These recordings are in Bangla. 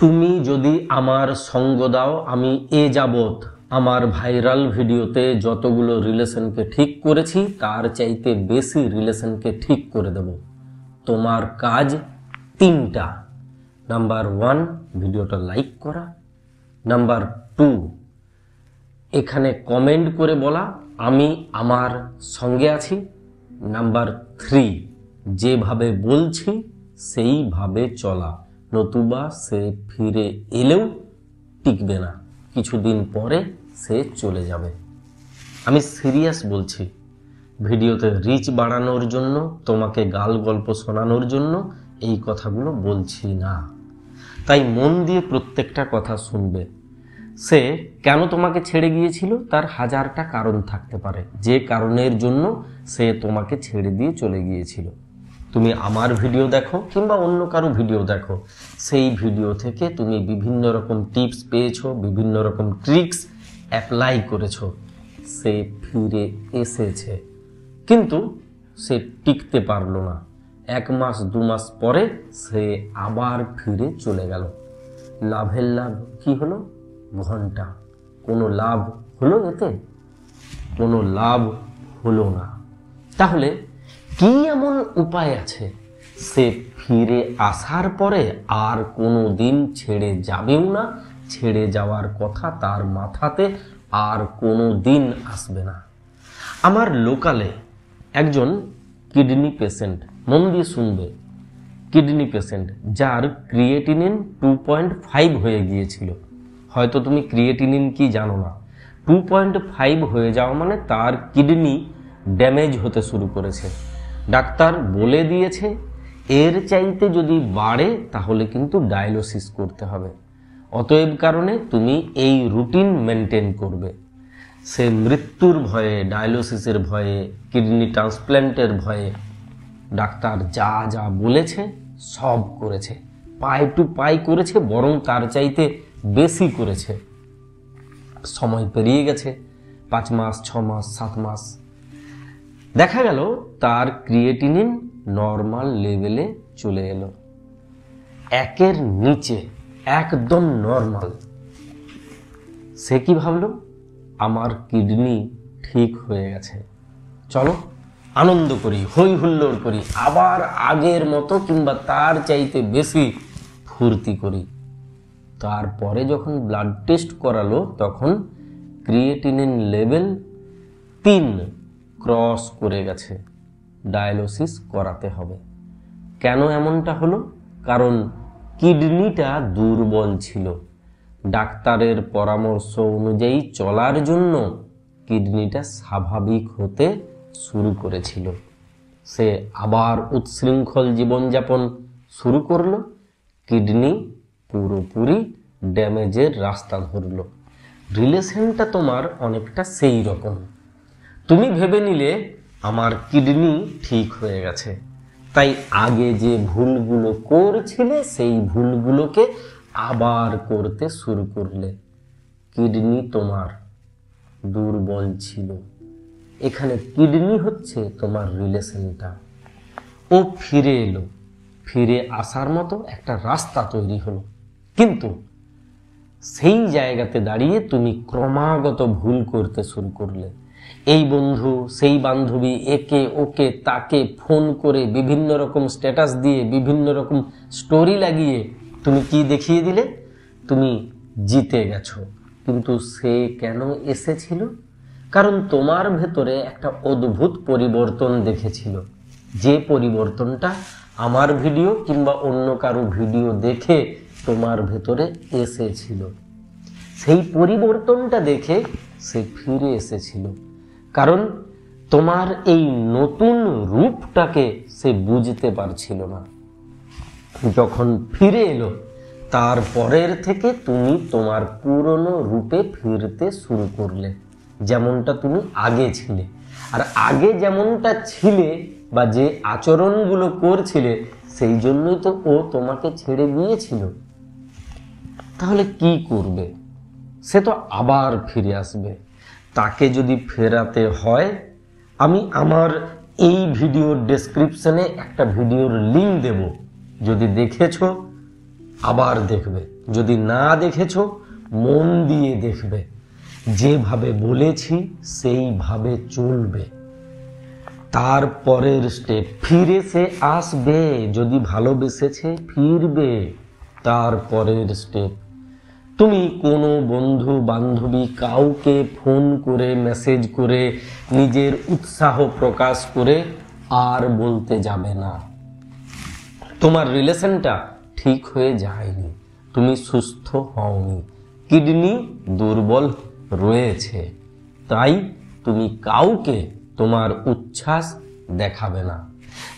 তুমি যদি আমার সঙ্গ দাও, আমি এ যাবত আমার ভাইরাল ভিডিওতে যতগুলো রিলেশনকে ঠিক করেছি তার চাইতে বেশি রিলেশনকে ঠিক করে দেব। তোমার কাজ তিনটা। নাম্বার 1, ভিডিওটা লাইক করা। নাম্বার 2, এখানে কমেন্ট করে বলা আমি আমার সঙ্গে আছি। নাম্বার 3, যেভাবে বলছি সেইভাবে চলা, নতুবা সে ফিরে এলেও টিকবে না, কিছুদিন পরে সে চলে যাবে। আমি সিরিয়াস বলছি, ভিডিওতে রিচ বাড়ানোর জন্য, তোমাকে গাল গল্প শোনানোর জন্য এই কথাগুলো বলছি না। তাই মন দিয়ে প্রত্যেকটা কথা শুনবে। সে কেন তোমাকে ছেড়ে গিয়েছিল তার হাজারটা কারণ থাকতে পারে, যে কারণের জন্য সে তোমাকে ছেড়ে দিয়ে চলে গিয়েছিল। তুমি আমার ভিডিও দেখো কিংবা অন্য কারো ভিডিও দেখো, সেই ভিডিও থেকে তুমি বিভিন্ন রকম টিপস পেয়েছো, বিভিন্ন রকম ট্রিক্স অ্যাপ্লাই করেছো। সে ফিরে এসেছে, কিন্তু সে টিকতে পারলো না। 1 মাস 2 মাস পরে সে আবার ফিরে চলে গেল। লাভের লাভ কি হলো? ঘন্টা। কোনো লাভ হলো এতে? কোনো লাভ হলো না। তাহলে কি এমন উপায় আছে সে ফিরে আসার পরে আর কোনো দিন ছেড়ে যাবেও না, ছেড়ে যাওয়ার কথা তার মাথাতে আর কোনো দিন আসবে না? আমার লোকালে একজন কিডনি পেশেন্ট, মন দিয়ে শুনবে, কিডনি পেশেন্ট যার ক্রিয়েটিনিন 2.5 হয়ে গিয়েছিল। হয়তো তুমি ক্রিয়েটিনিন কি জানো না। 2.5 হয়ে যাওয়া মানে তার কিডনি ড্যামেজ হতে শুরু করেছে। ডাক্তার বলে দিয়েছে এর চাইতে যদি বাড়ে তাহলে কিন্তু ডায়ালিসিস করতে হবে। অতএব কারণে তুমি এই রুটিন মেনটেন করবে। সে মৃত্যুর ভয়ে, ডায়ালিসিসের ভয়ে, কিডনি ট্রান্সপ্ল্যান্টের ভয়ে ডাক্তার যা যা বলেছে সব করেছে, পাই টু পাই করেছে, বরং তার চাইতে বেশি করেছে। সময় পেরিয়ে গেছে, 5 মাস, 6 মাস, 7 মাস। দেখা গেল তার ক্রিয়েটিনিন নর্মাল লেভেলে চলে এলো, 1-এর নিচে, একদম নর্মাল। সে কি ভাবলো? আমার কিডনি ঠিক হয়ে গেছে, চলো আনন্দ করি, হই হুল্লোড় করি, আবার আগের মতো কিংবা তার চাইতে বেশি ফুর্তি করি। তারপরে যখন ব্লাড টেস্ট করালো তখন ক্রিয়েটিনিন লেভেল 3 ক্রস করে গেছে, ডায়ালিসিস করাতে হবে। কেন এমনটা হলো? কারণ কিডনিটা দুর্বল ছিল। ডাক্তারের পরামর্শ অনুযায়ী চলার জন্য কিডনিটা স্বাভাবিক হতে শুরু করেছিল। সে আবার উচ্ছৃঙ্খল জীবনযাপন শুরু করলো, কিডনি পুরোপুরি ড্যামেজের রাস্তা ধরলো। রিলেশনটা তোমার অনেকটা সেই রকম। তুমি ভেবে নিলে আমার কিডনি ঠিক হয়ে গেছে, তাই আগে যে ভুলগুলো করছিলে সেই ভুলগুলোকে আবার করতে শুরু করলে। কিডনি তোমার দুর্বল ছিল, এখানে কিডনি হচ্ছে তোমার রিলেশনটা। ও ফিরে এলো, ফিরে আসার মতো একটা রাস্তা তৈরি হলো, কিন্তু সেই জায়গাতে দাঁড়িয়ে তুমি ক্রমাগত ভুল করতে শুরু করলে। এই বন্ধু, সেই বান্ধবী, একে ওকে তাকে ফোন করে বিভিন্ন রকম স্ট্যাটাস দিয়ে, বিভিন্ন রকম স্টোরি লাগিয়ে তুমি কি দেখিয়ে দিলে? তুমি জিতে গেছো। কিন্তু সে কেন এসেছিল? কারণ তোমার ভেতরে একটা অদ্ভুত পরিবর্তন দেখেছিল, যে পরিবর্তনটা আমার ভিডিও কিংবা অন্য কারো ভিডিও দেখে তোমার ভেতরে এসেছিল। সেই পরিবর্তনটা দেখে সে ফিরে এসেছিল, কারণ তোমার এই নতুন রূপটাকে সে বুঝতে পারছিল না। যখন ফিরে এলো তারপরের থেকে তুমি তোমার পুরনো রূপে ফিরতে শুরু করলে, যেমনটা তুমি আগে ছিলে। আর আগে যেমনটা ছিলে বা যে আচরণগুলো করছিলে সেই জন্যই তো ও তোমাকে ছেড়ে গিয়েছিল। তাহলে কি করবে? সে তো আবার ফিরে আসবে। তাকে যদি ফেরাতে হয়, আমি আমার এই ভিডিওর ডেসক্রিপশনে একটা ভিডিওর লিঙ্ক দেব। যদি দেখেছো আবার দেখবে। যদি না দেখেছো, মন দিয়ে দেখবে। যেভাবে বলেছি সেইভাবে চলবে। তারপরের স্টেপ, ফিরে সে আসবে। যদি ভালোবেসেছে ফিরবে। তারপরের স্টেপ, তুমি কোনো বন্ধু বান্ধবী কাউকে ফোন করে মেসেজ করে নিজের উৎসাহ প্রকাশ করে আর বলতে যাবে না তোমার রিলেশনটা ঠিক হয়ে যায়নি, তুমি সুস্থ হওনি, কিডনি দুর্বল রয়েছে, তাই তুমি কাউকে তোমার উচ্ছ্বাস দেখাবে না।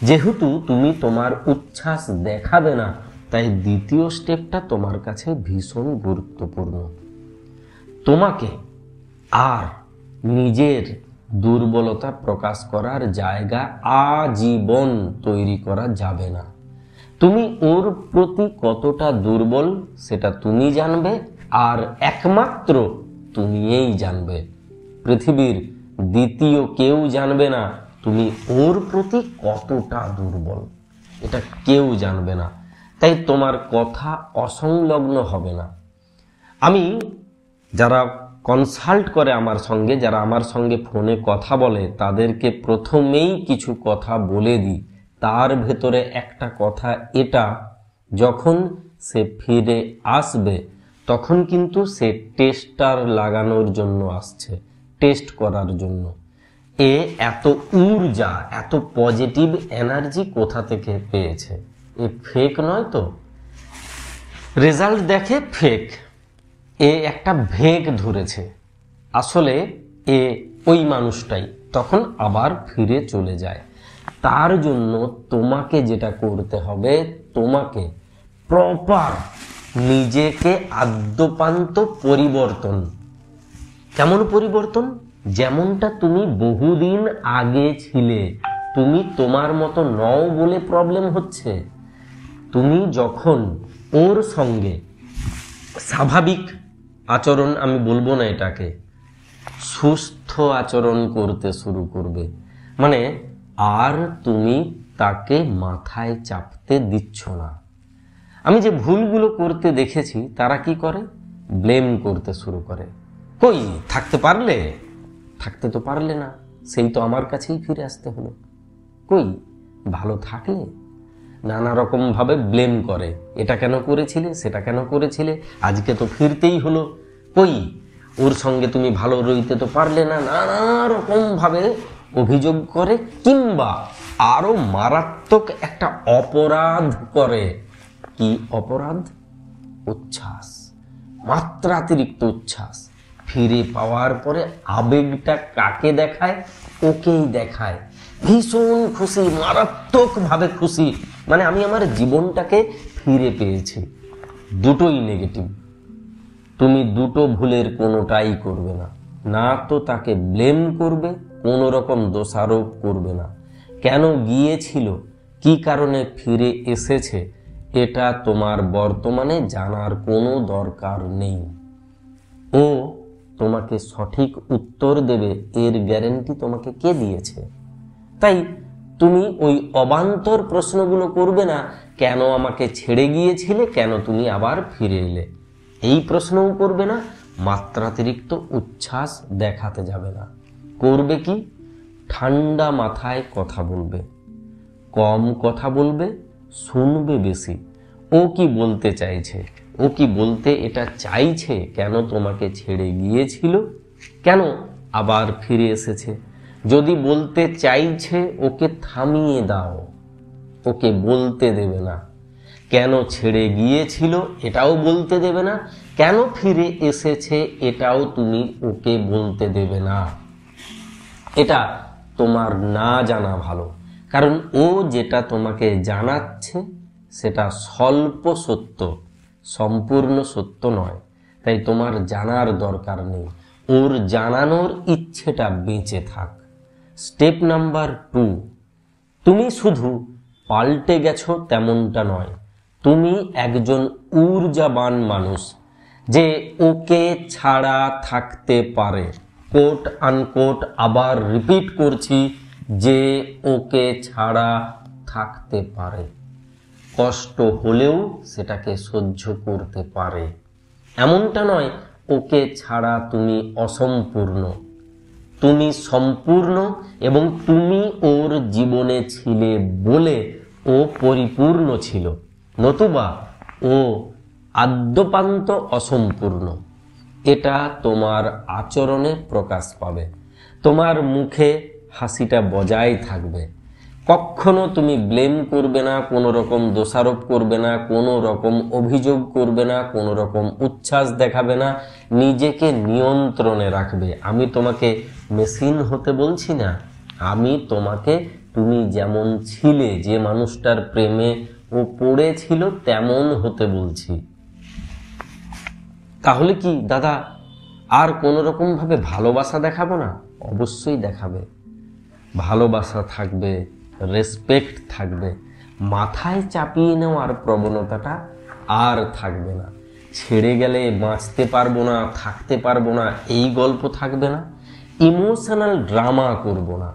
যেহেতু তুমি তোমার উচ্ছ্বাস দেখাবে না, তাই দ্বিতীয় স্টেপটা তোমার কাছে ভীষণ গুরুত্বপূর্ণ। তোমাকে আর নিজের দুর্বলতা প্রকাশ করার জায়গা আজীবন তৈরি করা যাবে না। তুমি ওর প্রতি কতটা দুর্বল সেটা তুমি জানবে, আর একমাত্র তুমিই জানবে। পৃথিবীর দ্বিতীয় কেউ জানবে না তুমি ওর প্রতি কতটা দুর্বল, এটা কেউ জানবে না। তাই তোমার কথা অসংলগ্ন হবে না। আমি যারা কনসাল্ট করে আমার সঙ্গে, যারা আমার সঙ্গে ফোনে কথা বলে, তাদেরকে প্রথমেই কিছু কথা বলে দিই। তার ভেতরে একটা কথা এটা, যখন সে ফিরে আসবে তখন কিন্তু সে টেস্টার লাগানোর জন্য আসছে, টেস্ট করার জন্য। এ এত ঊর্জা, এত পজিটিভ এনার্জি কোথা থেকে পেয়েছে? এ ফেক নয় তো? রেজাল্ট দেখে ফেক, এ একটা ভেগ ধরেছে। আসলে এ ওই মানুষটাই, তখন আবার ফিরে চলে যায়। তার জন্য তোমাকে যেটা করতে হবে, তোমাকে প্রপার নিজেকে আদ্যপান্ত পরিবর্তন। কেমন পরিবর্তন? যেমনটা তুমি বহুদিন আগে ছিলে। তুমি তোমার মতো নও বলে প্রবলেম হচ্ছে। তুমি যখন ওর সঙ্গে স্বাভাবিক আচরণ, আমি বলবো না এটাকে, সুস্থ আচরণ করতে শুরু করবে, মানে আর তুমি তাকে মাথায় চাপতে দিচ্ছ না। আমি যে ভুলগুলো করতে দেখেছি, তারা কি করে? ব্লেম করতে শুরু করে। কই থাকতে পারলে? থাকতে তো পারলে না, সেই তো আমার কাছেই ফিরে আসতে হলো। কই ভালো থাকলে? নানা রকম ভাবে ব্লেম করে। এটা কেন করেছিলে, সেটা কেন করেছিলে, আজকে তো ফিরতেই হলো। কই ওর সঙ্গে তুমি ভালো রইতে তো পারলে না? নানা রকম ভাবে অভিযোগ করে, কিংবা আরো মারাত্মক একটা অপরাধ করে। কি অপরাধ? উচ্ছ্বাস, মাত্রাতিরিক্ত উচ্ছ্বাস। ফিরে পাওয়ার পরে আবেগটা কাকে দেখায়? ওকেই দেখায়। ভীষণ খুশি, মারাত্মক ভাবে খুশি, মানে আমি আমার জীবনটাকে ফিরে পেয়েছি। দুটোই নেগেটিভ। তুমি দুটো ভুলের কোনোটাই করবে না। না তো তাকে ব্লেম করবে, কোনো রকম দোষারোপ করবে না। কেন গিয়েছিল, কি কারণে ফিরে এসেছে, এটা তোমার বর্তমানে জানার কোনো দরকার নেই। ও তোমাকে সঠিক উত্তর দেবে, এর গ্যারান্টি তোমাকে কে দিয়েছে? তাই তুমি ওই অবান্তর প্রশ্নগুলো করবে না। কেন আমাকে ছেড়ে গিয়েছিলে, কেন তুমি আবার ফিরে এলে, এই প্রশ্নও করবে না। মাত্রাতিরিক্ত উচ্ছ্বাস দেখাতে যাবে না। করবে কি? ঠান্ডা মাথায় কথা বলবে, কম কথা বলবে, শুনবে বেশি। ও কি বলতে চাইছে, ও কি বলতে এটা চাইছে, কেন তোমাকে ছেড়ে গিয়েছিল, কেন আবার ফিরে এসেছে। যদি বলতে চাইছে, ওকে থামিয়ে দাও, ওকে বলতে দেবে না। কেন ছেড়ে গিয়েছিল এটাও বলতে দেবে না, কেন ফিরে এসেছে এটাও তুমি ওকে বলতে দেবে না। এটা তোমার না জানা ভালো, কারণ ও যেটা তোমাকে জানাচ্ছে সেটা স্বল্প সত্য, সম্পূর্ণ সত্য নয়। তাই তোমার জানার দরকার নেই, ওর জানানোর ইচ্ছেটা বেঁচে থাক। স্টেপ নাম্বার 2, তুমি শুধু পাল্টে গেছো তেমনটা নয়, তুমি একজন ঊর্জাবান মানুষ যে ওকে ছাড়া থাকতে পারে। কোট আনকোট, আবার রিপিট করছি, যে ওকে ছাড়া থাকতে পারে। কষ্ট হলেও সেটাকে সহ্য করতে পারে। এমনটা নয় ওকে ছাড়া তুমি অসম্পূর্ণ, তুমি সম্পূর্ণ এবং তুমি ওর জীবনে ছিলে বলে ও পরিপূর্ণ ছিল, নতুবা ও আদ্যপান্ত অসম্পূর্ণ। এটা তোমার আচরণে প্রকাশ পাবে, তোমার মুখে হাসিটা বজায় থাকবে, কখনো তুমি ব্লেম করবে না, কোনো রকম দোষারোপ করবে না, কোনো রকম অভিযোগ করবে না, কোনো রকম উচ্ছ্বাস দেখাবে না, নিজেকে নিয়ন্ত্রণে রাখবে। আমি তোমাকে মেশিন হতে বলছি না, আমি তোমাকে তুমি যেমন ছিলে, যে মানুষটার প্রেমে ও পড়েছিল তেমন হতে বলছি। তাহলে কি দাদা আর কোনো রকম ভাবে ভালোবাসা দেখাবো না? অবশ্যই দেখাবে। ভালোবাসা থাকবে, রেসপেক্ট থাকবে, মাথায় চাপিয়ে নেওয়ার প্রবণতাটা আর থাকবে না। ছেড়ে গেলে বাঁচতে পারবো না, থাকতে পারবো না, এই গল্প থাকবে না। ইমোশনাল ড্রামা করব না।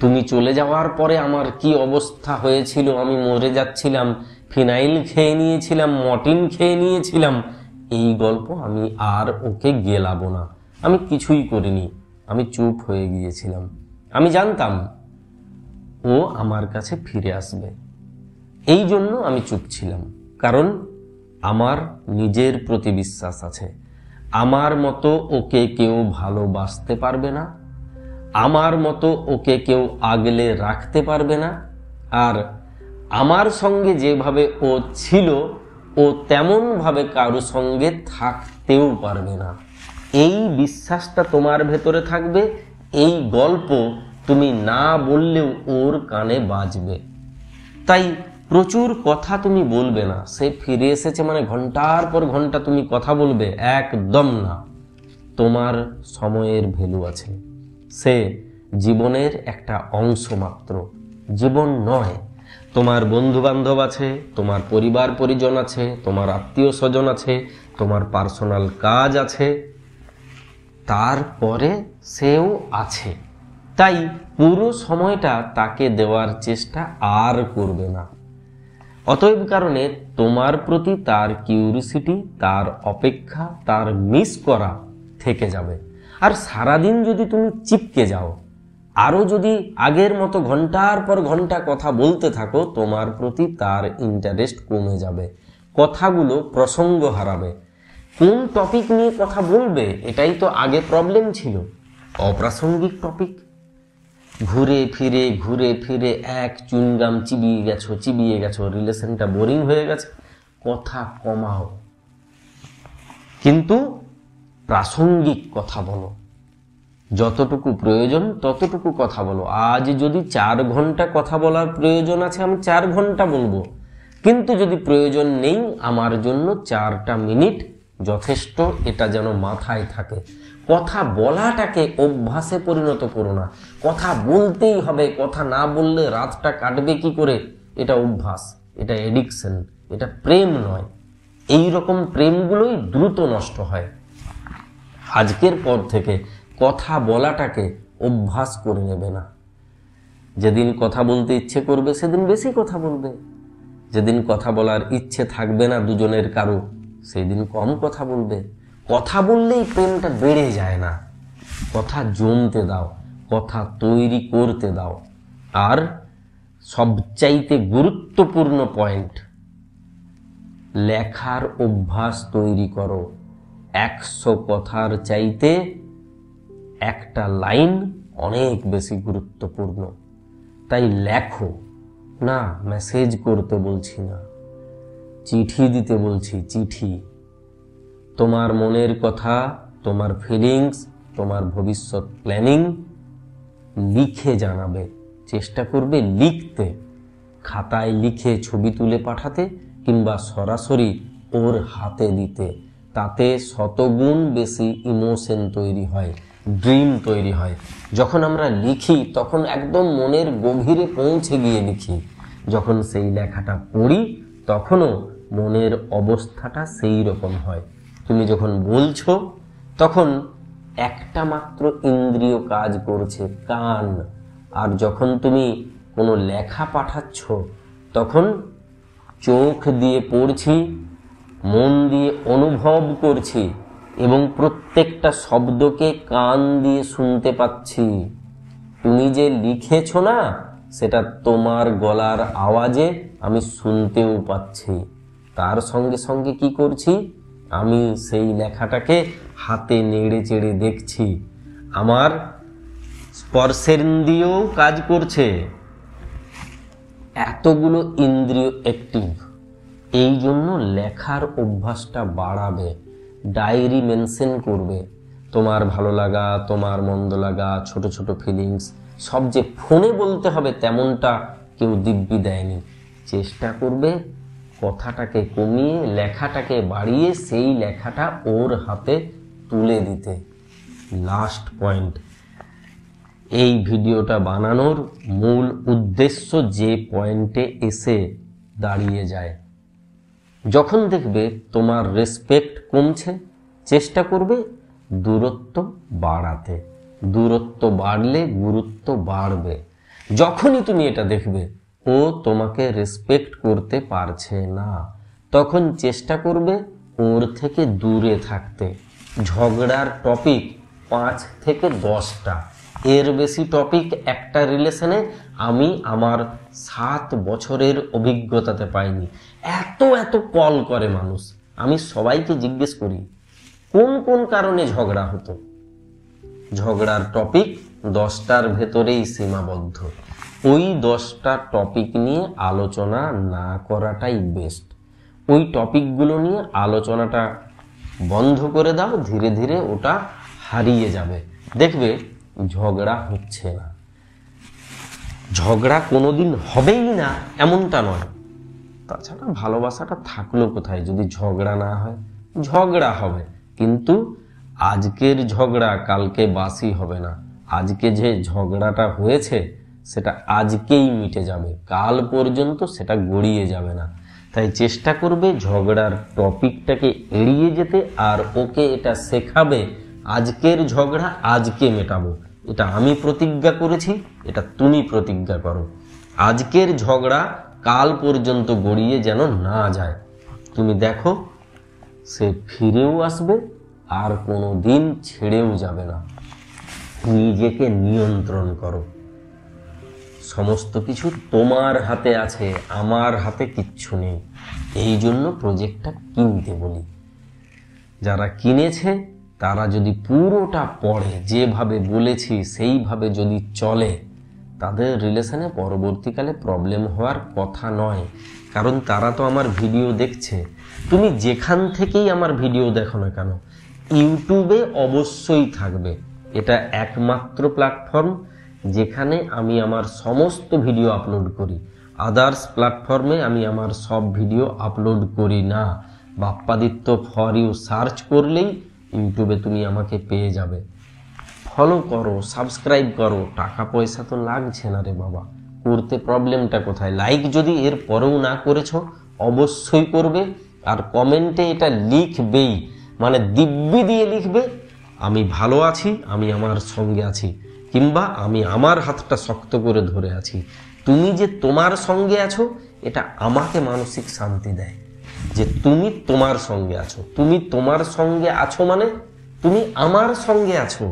তুমি চলে যাওয়ার পরে আমার কি অবস্থা হয়েছিল, আমি মরে যাচ্ছিলাম, ফিনাইল খেয়ে নিয়েছিলাম, মর্টিন খেয়ে নিয়েছিলাম, এই গল্প আমি আর ওকে গেলাবো না। আমি কিছুই করিনি, আমি চুপ হয়ে গিয়েছিলাম। আমি জানতাম ও আমার কাছে ফিরে আসবে, এই জন্য আমি চুপ ছিলাম। কারণ আমার নিজের প্রতি বিশ্বাস আছে, আমার মতো ওকে কেউ ভালোবাসতে পারবে না, আমার মতো ওকে কেউ আগলে রাখতে পারবে না, আর আমার সঙ্গে যেভাবে ও ছিল ও তেমনভাবে কারো সঙ্গে থাকতেও পারবে না। এই বিশ্বাসটা তোমার ভেতরে থাকবে, এই গল্প তুমি না বললেও ওর কানে বাজবে। তাই প্রচুর কথা তুমি বলবে না। সে ফিরে এসেছে মানে ঘন্টার পর ঘন্টা তুমি কথা বলবে, একদম না। তোমার সময়ের ভ্যালু আছে, সে জীবনের একটা অংশ মাত্র, জীবন নয়। তোমার বন্ধু বান্ধব আছে, তোমার পরিবার পরিজন আছে, তোমার আত্মীয় স্বজন আছে, তোমার পার্সোনাল কাজ আছে, তারপরে সেও আছে। তাই পুরো সময়টা তাকে দেওয়ার চেষ্টা আর করবে না। অতএব কারণে তোমার প্রতি তার কিউরিসিটি, তার অপেক্ষা, তার মিস করা থেকে যাবে। আর সারাদিন যদি তুমি চিপকে যাও, আরও যদি আগের মতো ঘন্টার পর ঘন্টা কথা বলতে থাকো, তোমার প্রতি তার ইন্টারেস্ট কমে যাবে, কথাগুলো প্রসঙ্গ হারাবে। কোন টপিক নিয়ে কথা বলবে এটাই তো আগে প্রবলেম ছিল, অপ্রাসঙ্গিক টপিক। ঘুরে ফিরে এক চুনগাম চিবিয়ে গেছো, রিলেশনটা বোরিং হয়ে গেছে, কথা কমাও, কিন্তু প্রাসঙ্গিক কথা বলো, যতটুকু প্রয়োজন ততটুকু কথা বলো। আজ যদি 4 ঘন্টা কথা বলার প্রয়োজন আছে, আমি 4 ঘন্টা বলবো, কিন্তু যদি প্রয়োজন নেই, আমার জন্য 4টা মিনিট যথেষ্ট। এটা যেন মাথায় থাকে। কথা বলাটাকে অভ্যাসে পরিণত করো না। কথা বলতেই হবে, কথা না বললে রাতটা কাটবে কি করে, এটা অভ্যাস, এটা এডিকশন, এটা প্রেম নয়। এই রকম প্রেমগুলোই দ্রুত নষ্ট হয়। আজকের পর থেকে কথা বলাটাকে অভ্যাস করে নেবে না। যেদিন কথা বলতে ইচ্ছে করবে সেদিন বেশি কথা বলবে, যেদিন কথা বলার ইচ্ছে থাকবে না দুজনের কারো, সেই দিন কম কথা বলবে। কথা বললেই প্রেমটা বেড়ে যায় না। কথা জমতে দাও, কথা তৈরি করতে দাও। আর সবচাইতে গুরুত্বপূর্ণ পয়েন্ট, লেখার অভ্যাস তৈরি করো। 100 কথার চাইতে একটা লাইন অনেক বেশি গুরুত্বপূর্ণ। তাই লেখো না, মেসেজ করতে বলছি না, চিঠি দিতে বলছি, চিঠি। তোমার মনের কথা, তোমার ফিলিংস, তোমার ভবিষ্যৎ প্ল্যানিং লিখে জানাবে। চেষ্টা করবে লিখতে, খাতায় লিখে ছবি তুলে পাঠাতে, কিংবা সরাসরি ওর হাতে দিতে। তাতে শতগুণ বেশি ইমোশন তৈরি হয়, ড্রিম তৈরি হয়। যখন আমরা লিখি তখন একদম মনের গভীরে পৌঁছে গিয়ে লিখি। যখন সেই লেখাটা পড়ি তখনও মনের অবস্থাটা সেই রকম হয়। তুমি যখন বলছো তখন একটা মাত্র ইন্দ্রিয় কাজ করছে, কান। আর যখন তুমি কোনো লেখা পাঠাচ্ছ তখন চোখ দিয়ে পড়ছি, মন দিয়ে অনুভব করছি এবং প্রত্যেকটা শব্দকে কান দিয়ে শুনতে পাচ্ছি। তুমি যে লিখেছ না, সেটা তোমার গলার আওয়াজে আমি শুনতেও পাচ্ছি। তার সঙ্গে সঙ্গে কি করছি, আমি সেই লেখাটাকে হাতে নেড়ে চেড়ে দেখছি। আমার স্পর্শেন্দ্রিয়ও কাজ করছে। এতগুলো ইন্দ্রিয় অ্যাক্টিভ। এই জন্য লেখার অভ্যাসটা বাড়াবে। ডায়েরি মেনশন করবে, তোমার ভালো লাগা, তোমার মন্দ লাগা, ছোট ছোট ফিলিংস সব যে ফোনে বলতে হবে তেমনটা কেউ দিব্যি দেয়নি। চেষ্টা করবে কথাটাকে কমিয়ে লেখাটাকে বাড়িয়ে সেই লেখাটা ওর হাতে তুলে দিতে। লাস্ট পয়েন্ট, এই ভিডিওটা বানানোর মূল উদ্দেশ্য যে পয়েন্টে এসে দাঁড়িয়ে যায়, যখন দেখবে তোমার রেসপেক্ট কমছে, চেষ্টা করবে দূরত্ব বাড়াতে। দূরত্ব বাড়লে গুরুত্ব বাড়বে। যখনই তুমি এটা দেখবে ও তোমাকে রেসপেক্ট করতে পারছে না, তখন চেষ্টা করবে ওর থেকে দূরে থাকতে। ঝগড়ার টপিক 5 থেকে 10টা, এর বেশি টপিক একটা রিলেশনে আমি আমার 7 বছরের অভিজ্ঞতাতে পাইনি। এত এত কল করে মানুষ। আমি সবাইকে জিজ্ঞেস করি কোন কোন কারণে ঝগড়া হতো। ঝগড়ার টপিক 10টার ভেতরেই সীমাবদ্ধ। ওই 10টা টপিক নিয়ে আলোচনা না করাটাই বেস্ট। ওই টপিকগুলো নিয়ে আলোচনাটা বন্ধ করে দাও, ধীরে ধীরে ওটা হারিয়ে যাবে। দেখবে ঝগড়া হচ্ছে না। ঝগড়া কোনোদিন হবেই না এমনটা নয়। তাছাড়া ভালোবাসাটা থাকলো কোথায় যদি ঝগড়া না হয়? ঝগড়া হবে, কিন্তু আজকের ঝগড়া কালকে বাসি হবে না। আজকে যে ঝগড়াটা হয়েছে সেটা আজকেই মিটে যাবে, কাল পর্যন্ত সেটা গড়িয়ে যাবে না। তাই চেষ্টা করবে ঝগড়ার টপিকটাকে এড়িয়ে যেতে, আর ওকে এটা শেখাবে আজকের ঝগড়া আজকে মেটাবো। এটা আমি প্রতিজ্ঞা করেছি, এটা তুমি প্রতিজ্ঞা করো। আজকের ঝগড়া কাল পর্যন্ত গড়িয়ে যেন না যায়। তুমি দেখো সে ফিরেও আসবে আর কোনো দিন ছেড়েও যাবে না। নিজেকে নিয়ন্ত্রণ করো। সমস্ত কিছু তোমার হাতে আছে, আমার হাতে কিচ্ছু নেই। এই জন্য প্রজেক্টটা কিনতে বলি। যারা কিনেছে তারা যদি পুরোটা পড়ে, যেভাবে বলেছি সেইভাবে যদি চলে, তাদের রিলেশনে পরবর্তীকালে প্রবলেম হওয়ার কথা নয়। কারণ তারা তো আমার ভিডিও দেখছে। তুমি যেখান থেকেই আমার ভিডিও দেখো না কেন, ইউটিউবে অবশ্যই থাকবে। এটা একমাত্র প্ল্যাটফর্ম যেখানে আমি আমার সমস্ত ভিডিও আপলোড করি। আদার্স প্ল্যাটফর্মে আমি আমার সব ভিডিও আপলোড করি না। বাপ্পাদিত্য ফর ইউ সার্চ করলেই ইউটিউবে তুমি আমাকে পেয়ে যাবে। ফলো করো, সাবস্ক্রাইব করো। টাকা পয়সা তো লাগছে না রে বাবা, করতে প্রবলেমটা কোথায়? লাইক যদি এর পরেও না করেছো অবশ্যই করবে, আর কমেন্টে এটা লিখবেই, মানে দিব্যি দিয়ে লিখবে আমি ভালো আছি, আমি আমার সঙ্গে আছি, কিংবা আমি আমার হাতটা শক্ত করে ধরে আছি। তুমি যে তোমার সঙ্গে আছো এটা আমাকে মানসিক শান্তি দেয়, যে তুমি তোমার সঙ্গে আছো। তুমি তোমার সঙ্গে আছো মানে তুমি আমার সঙ্গে আছো।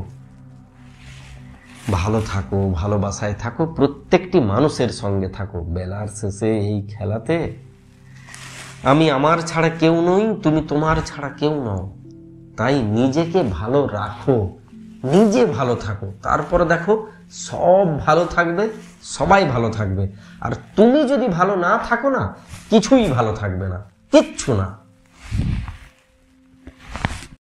ভালো থাকো, ভালোবাসায় থাকো, প্রত্যেকটি মানুষের সঙ্গে থাকো। বেলার শেষে এই খেলাতে আমি আমার ছাড়া কেউ নই, তুমি তোমার ছাড়া কেউ নও। তাই নিজেকে ভালো রাখো, নিজে ভালো থাকো, তারপরে দেখো সব ভালো থাকবে, সবাই ভালো থাকবে। আর তুমি যদি ভালো না থাকো না, কিছুই ভালো থাকবে না, কিচ্ছু না।